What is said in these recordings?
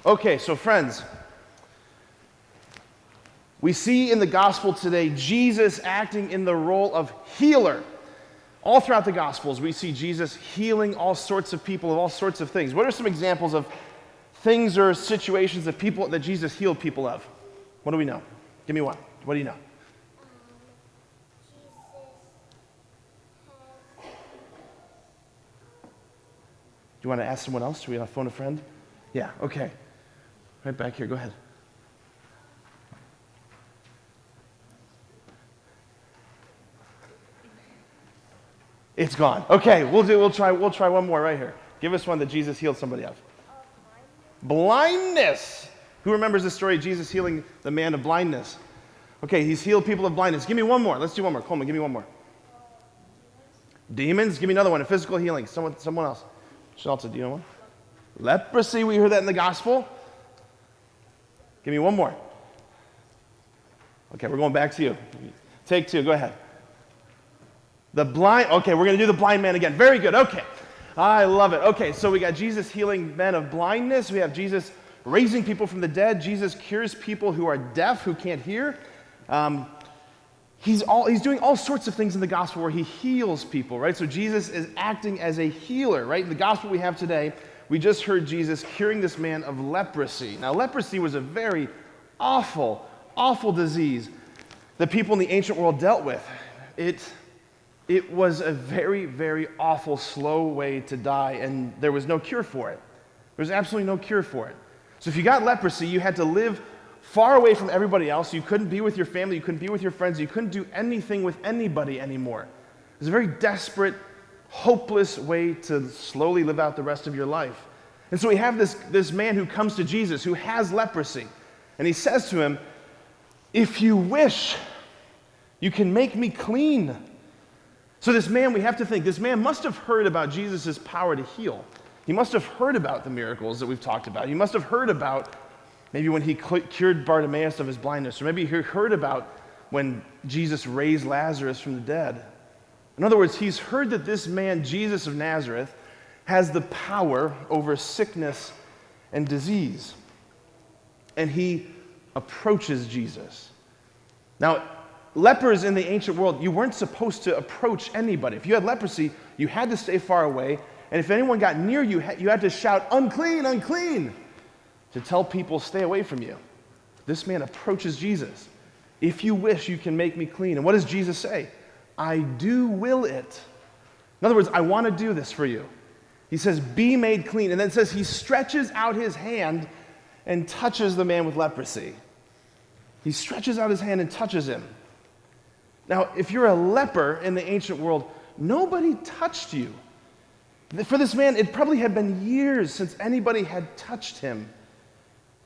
Okay, so friends, we see in the gospel today Jesus acting in the role of healer. All throughout the Gospels, we see Jesus healing all sorts of people of all sorts of things. What are some examples of things or situations that Jesus healed people of? What do we know? Give me one. What do you know? Do you want to ask someone else? Do we want to phone a friend? Yeah, okay. Right back here, go ahead. It's gone. Okay, we'll try one more right here. Give us one that Jesus healed somebody of. Blindness. Who remembers the story of Jesus healing the man of blindness? Okay, he's healed people of blindness. Give me one more. Let's do one more. Coleman, give me one more. Demons. Give me another one. A physical healing. Someone else. Schultz, do you know one? Leprosy. We heard that in the gospel. Give me one more. Okay, we're going back to you. Take two. Go ahead. The blind, okay, we're going to do the blind man again. Very good, okay. I love it. Okay, so we got Jesus healing men of blindness. We have Jesus raising people from the dead. Jesus cures people who are deaf, who can't hear. He's doing all sorts of things in the gospel where he heals people, right? So Jesus is acting as a healer, right? In the gospel we have today, we just heard Jesus curing this man of leprosy. Now, leprosy was a very awful, awful disease that people in the ancient world dealt with. It was a very, very awful, slow way to die, and there was no cure for it. There was absolutely no cure for it. So if you got leprosy, you had to live far away from everybody else. You couldn't be with your family. You couldn't be with your friends. You couldn't do anything with anybody anymore. It was a very desperate, hopeless way to slowly live out the rest of your life. And so we have this man who comes to Jesus who has leprosy, and he says to him, "If you wish, you can make me clean." So this man, we have to think, this man must have heard about Jesus' power to heal. He must have heard about the miracles that we've talked about. He must have heard about maybe when he cured Bartimaeus of his blindness, or maybe he heard about when Jesus raised Lazarus from the dead. In other words, he's heard that this man, Jesus of Nazareth, has the power over sickness and disease. And he approaches Jesus. Now, lepers in the ancient world, you weren't supposed to approach anybody. If you had leprosy, you had to stay far away. And if anyone got near you, you had to shout, "Unclean, unclean," to tell people, stay away from you. This man approaches Jesus. "If you wish, you can make me clean." And what does Jesus say? "I do will it." In other words, I want to do this for you. He says, "Be made clean." And then it says he stretches out his hand and touches the man with leprosy. He stretches out his hand and touches him. Now, if you're a leper in the ancient world, nobody touched you. For this man, it probably had been years since anybody had touched him,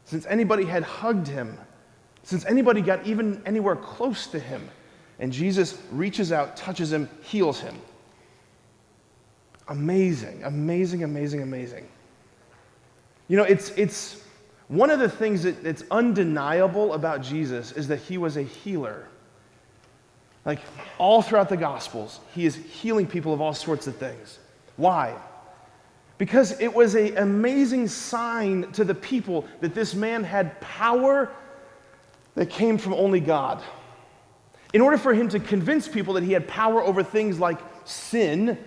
since anybody had hugged him, since anybody got even anywhere close to him. And Jesus reaches out, touches him, heals him. Amazing, amazing, amazing, amazing. You know, it's one of the things that's undeniable about Jesus is that he was a healer. Like, all throughout the Gospels, he is healing people of all sorts of things. Why? Because it was an amazing sign to the people that this man had power that came from only God. In order for him to convince people that he had power over things like sin,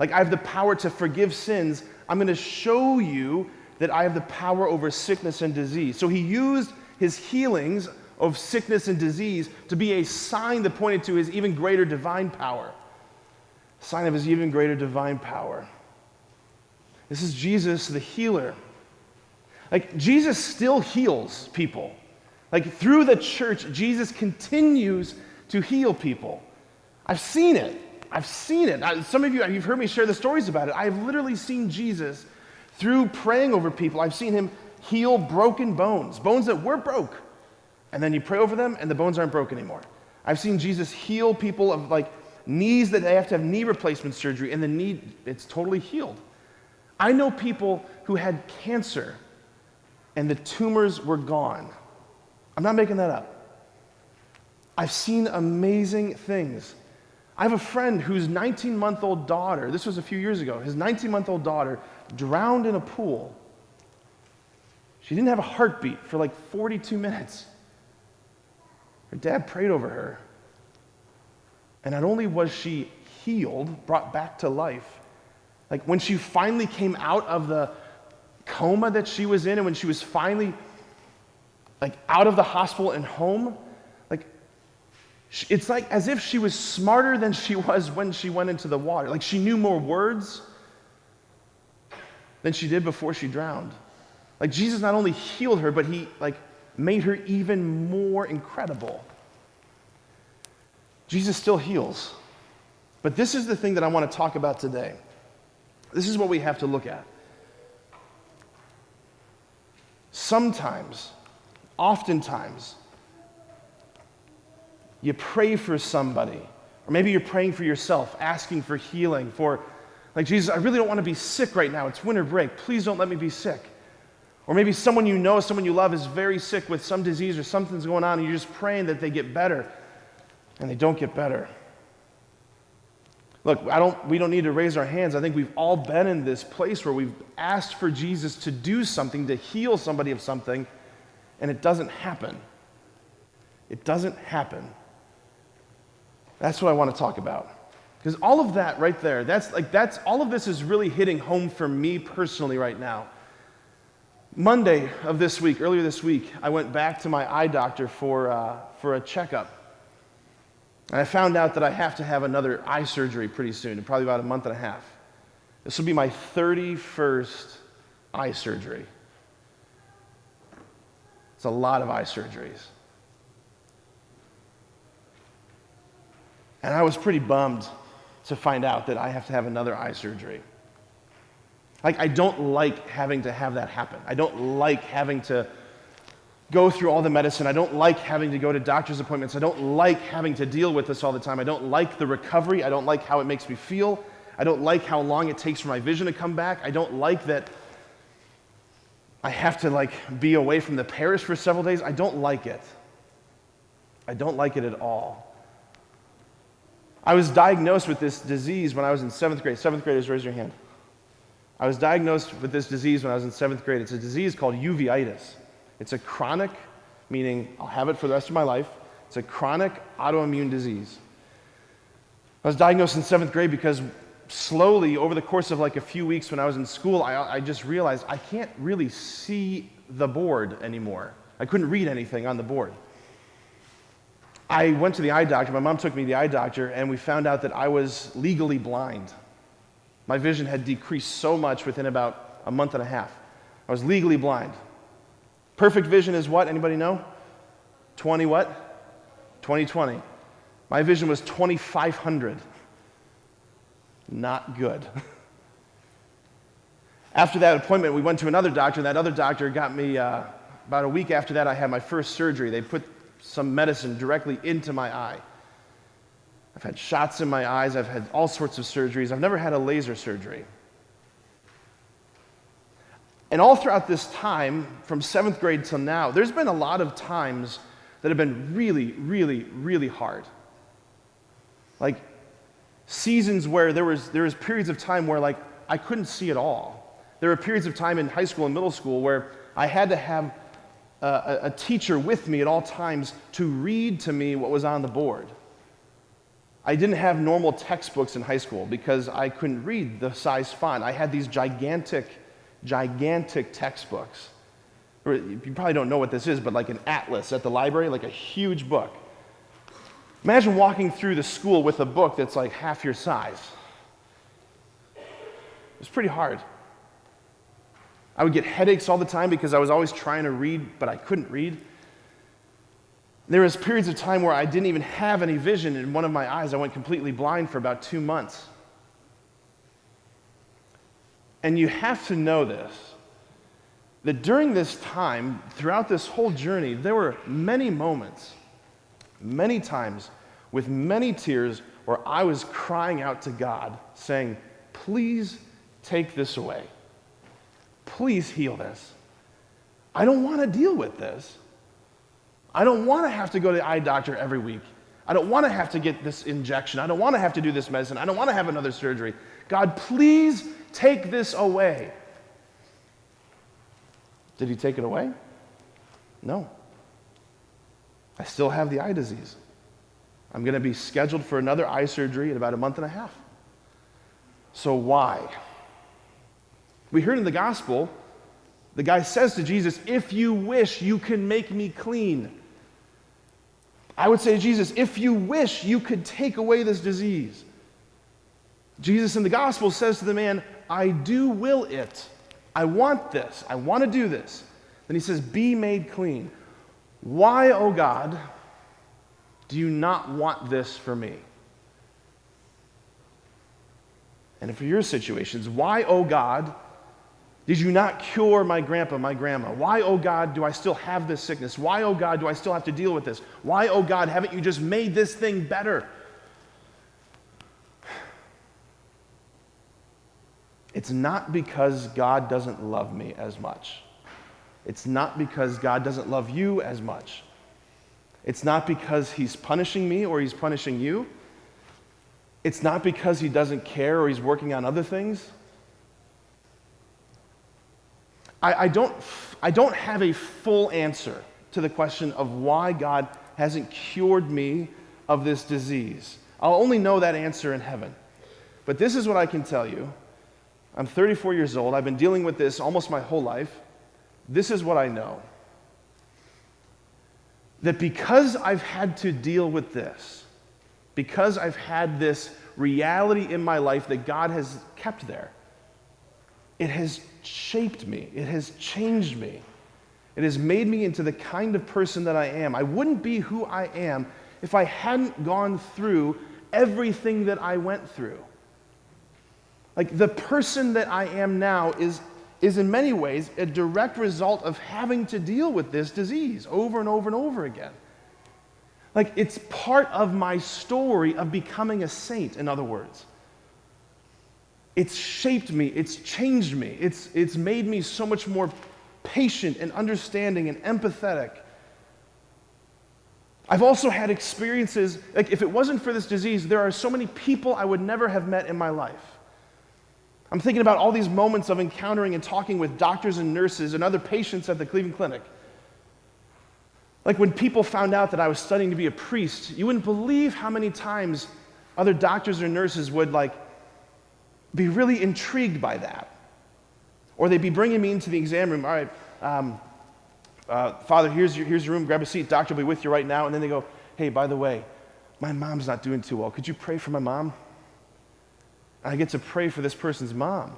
like I have the power to forgive sins, I'm going to show you that I have the power over sickness and disease. So he used his healings of sickness and disease to be a sign that pointed to his even greater divine power. A sign of his even greater divine power. This is Jesus, the healer. Like, Jesus still heals people. Like, through the church, Jesus continues to heal people. I've seen it. Some of you, you've heard me share the stories about it. I've literally seen Jesus, through praying over people, I've seen him heal broken bones that were broke. And then you pray over them, and the bones aren't broken anymore. I've seen Jesus heal people of like knees that they have to have knee replacement surgery, and the knee, it's totally healed. I know people who had cancer, and the tumors were gone. I'm not making that up. I've seen amazing things. I have a friend whose 19-month-old daughter, this was a few years ago, his 19-month-old daughter drowned in a pool. She didn't have a heartbeat for like 42 minutes. Her dad prayed over her. And not only was she healed, brought back to life, like when she finally came out of the coma that she was in, and when she was finally like out of the hospital and home, like it's like as if she was smarter than she was when she went into the water. Like she knew more words than she did before she drowned. Like Jesus not only healed her, but he like made her even more incredible. Jesus still heals. But this is the thing that I want to talk about today. This is what we have to look at. Sometimes, oftentimes, you pray for somebody, or maybe you're praying for yourself, asking for healing, for, like, Jesus, I really don't want to be sick right now. It's winter break. Please don't let me be sick. Or maybe someone you know, someone you love is very sick with some disease or something's going on, and you're just praying that they get better, and they don't get better. Look, we don't need to raise our hands. I think we've all been in this place where we've asked for Jesus to do something, to heal somebody of something, and it doesn't happen. It doesn't happen. That's what I want to talk about. Because all of that right there, all of this is really hitting home for me personally right now. Monday of this week, earlier this week, I went back to my eye doctor for a checkup. And I found out that I have to have another eye surgery pretty soon, in probably about a month and a half. This will be my 31st eye surgery. It's a lot of eye surgeries. And I was pretty bummed to find out that I have to have another eye surgery. Like, I don't like having to have that happen. I don't like having to go through all the medicine. I don't like having to go to doctor's appointments. I don't like having to deal with this all the time. I don't like the recovery. I don't like how it makes me feel. I don't like how long it takes for my vision to come back. I don't like that I have to be away from the parish for several days. I don't like it. I don't like it at all. I was diagnosed with this disease when I was in 7th grade. 7th graders, raise your hand. I was diagnosed with this disease when I was in 7th grade. It's a disease called uveitis. It's a chronic, meaning I'll have it for the rest of my life. It's a chronic autoimmune disease. I was diagnosed in 7th grade because slowly, over the course of a few weeks when I was in school, I just realized I can't really see the board anymore. I couldn't read anything on the board. I went to the eye doctor. My mom took me to the eye doctor, and we found out that I was legally blind. My vision had decreased so much within about a month and a half. I was legally blind. Perfect vision is what? Anybody know? 20 what? 20/20. My vision was 2500. Not good. After that appointment, we went to another doctor, and that other doctor got me, about a week after that, I had my first surgery. They put some medicine directly into my eye. I've had shots in my eyes. I've had all sorts of surgeries. I've never had a laser surgery. And all throughout this time, from 7th grade till now, there's been a lot of times that have been really, really, really hard. Like seasons where there was periods of time where I couldn't see at all. There were periods of time in high school and middle school where I had to have a teacher with me at all times to read to me what was on the board. I didn't have normal textbooks in high school because I couldn't read the size font. I had these gigantic textbooks. You probably don't know what this is, but like an atlas at the library, like a huge book. Imagine walking through the school with a book that's like half your size. It was pretty hard. I would get headaches all the time because I was always trying to read, but I couldn't read. There was periods of time where I didn't even have any vision in one of my eyes. I went completely blind for about 2 months. And you have to know this, that during this time, throughout this whole journey, there were many moments, many times, with many tears, where I was crying out to God, saying, please take this away. Please heal this. I don't want to deal with this. I don't want to have to go to the eye doctor every week. I don't want to have to get this injection. I don't want to have to do this medicine. I don't want to have another surgery. God, please take this away. Did he take it away? No. I still have the eye disease. I'm going to be scheduled for another eye surgery in about a month and a half. So why? We heard in the gospel, the guy says to Jesus, if you wish, you can make me clean. I would say to Jesus, if you wish, you could take away this disease. Jesus in the gospel says to the man, I do will it. I want this. I want to do this. Then he says, be made clean. Why, oh God, do you not want this for me? And for your situations, why, oh God, did you not cure my grandpa, my grandma? Why, oh God, do I still have this sickness? Why, oh God, do I still have to deal with this? Why, oh God, haven't you just made this thing better? It's not because God doesn't love me as much. It's not because God doesn't love you as much. It's not because he's punishing me or he's punishing you. It's not because he doesn't care or he's working on other things. I don't have a full answer to the question of why God hasn't cured me of this disease. I'll only know that answer in heaven. But this is what I can tell you. I'm 34 years old. I've been dealing with this almost my whole life. This is what I know. That because I've had to deal with this, because I've had this reality in my life that God has kept there, it has shaped me. It has changed me. It has made me into the kind of person that I am. I wouldn't be who I am if I hadn't gone through everything that I went through. Like, the person that I am now is in many ways a direct result of having to deal with this disease over and over and over again. Like, it's part of my story of becoming a saint, in other words. It's shaped me, it's changed me, it's made me so much more patient and understanding and empathetic. I've also had experiences, like, if it wasn't for this disease, there are so many people I would never have met in my life. I'm thinking about all these moments of encountering and talking with doctors and nurses and other patients at the Cleveland Clinic. Like, when people found out that I was studying to be a priest, you wouldn't believe how many times other doctors or nurses would, be really intrigued by that. Or they'd be bringing me into the exam room. All right, Father, here's your room. Grab a seat. Doctor will be with you right now. And then they go, hey, by the way, my mom's not doing too well. Could you pray for my mom? I get to pray for this person's mom.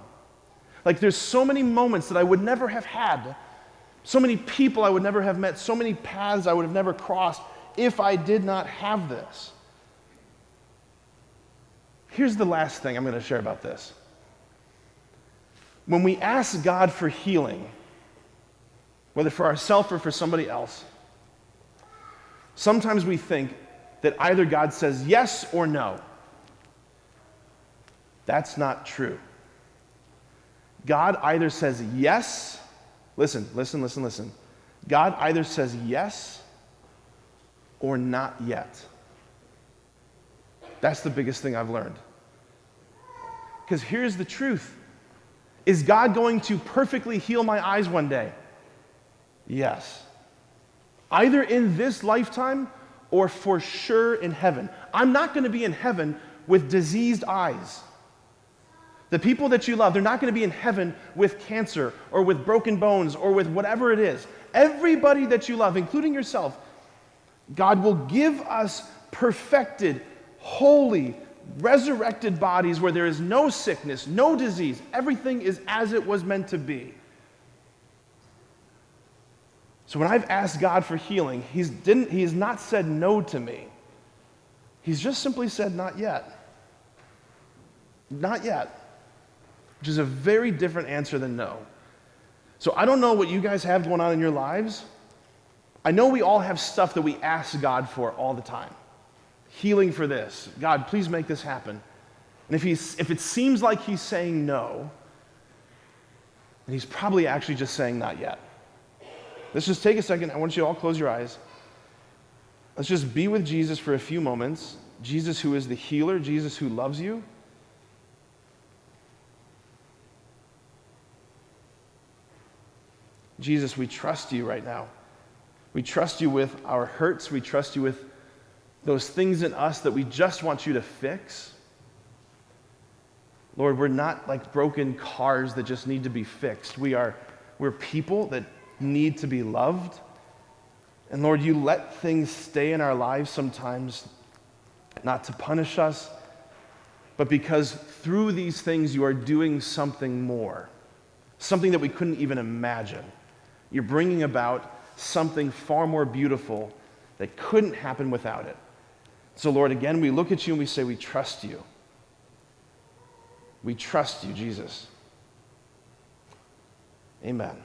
Like, there's so many moments that I would never have had, so many people I would never have met, so many paths I would have never crossed if I did not have this. Here's the last thing I'm going to share about this. When we ask God for healing, whether for ourselves or for somebody else, sometimes we think that either God says yes or no. That's not true. God either says yes, listen. God either says yes or not yet. That's the biggest thing I've learned. Because here's the truth. Is God going to perfectly heal my eyes one day? Yes. Either in this lifetime or for sure in heaven. I'm not going to be in heaven with diseased eyes. The people that you love, they're not going to be in heaven with cancer or with broken bones or with whatever it is. Everybody that you love, including yourself, God will give us perfected, holy, resurrected bodies where there is no sickness, no disease. Everything is as it was meant to be. So when I've asked God for healing, He has not said no to me. He's just simply said, not yet. Not yet. Which is a very different answer than no. So I don't know what you guys have going on in your lives. I know we all have stuff that we ask God for all the time. Healing for this. God, please make this happen. And if it seems like He's saying no, then He's probably actually just saying not yet. Let's just take a second. I want you to all close your eyes. Let's just be with Jesus for a few moments. Jesus who is the healer, Jesus who loves you. Jesus, we trust you right now. We trust you with our hurts. We trust you with those things in us that we just want you to fix. Lord, we're not like broken cars that just need to be fixed. We're people that need to be loved. And Lord, you let things stay in our lives sometimes, not to punish us, but because through these things you are doing something more, something that we couldn't even imagine. You're bringing about something far more beautiful that couldn't happen without it. So Lord, again, we look at you and we say, we trust you. We trust you, Jesus. Amen.